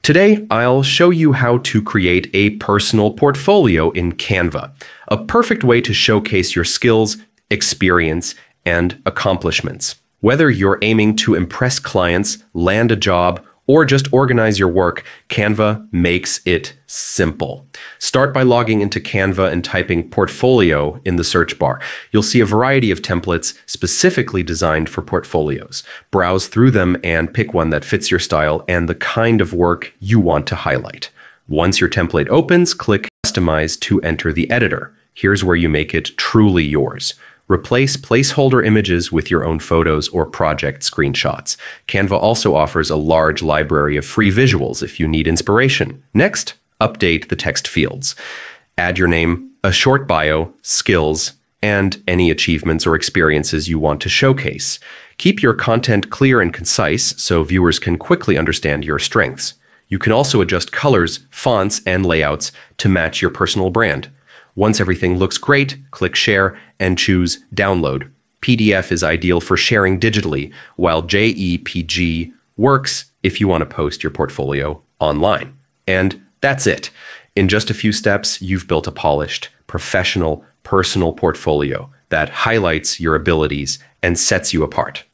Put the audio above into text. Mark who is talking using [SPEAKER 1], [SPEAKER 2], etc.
[SPEAKER 1] Today, I'll show you how to create a personal portfolio in Canva, a perfect way to showcase your skills, experience, and accomplishments. Whether you're aiming to impress clients, land a job, or just organize your work, Canva makes it simple. Start by logging into Canva and typing portfolio in the search bar. You'll see a variety of templates specifically designed for portfolios. Browse through them and pick one that fits your style and the kind of work you want to highlight. Once your template opens, click Customize to enter the editor. Here's where you make it truly yours. Replace placeholder images with your own photos or project screenshots. Canva also offers a large library of free visuals if you need inspiration. Next, update the text fields. Add your name, a short bio, skills, and any achievements or experiences you want to showcase. Keep your content clear and concise so viewers can quickly understand your strengths. You can also adjust colors, fonts, and layouts to match your personal brand. Once everything looks great, click Share and choose Download. PDF is ideal for sharing digitally, while JPG works if you want to post your portfolio online. And that's it. In just a few steps, you've built a polished, professional, personal portfolio that highlights your abilities and sets you apart.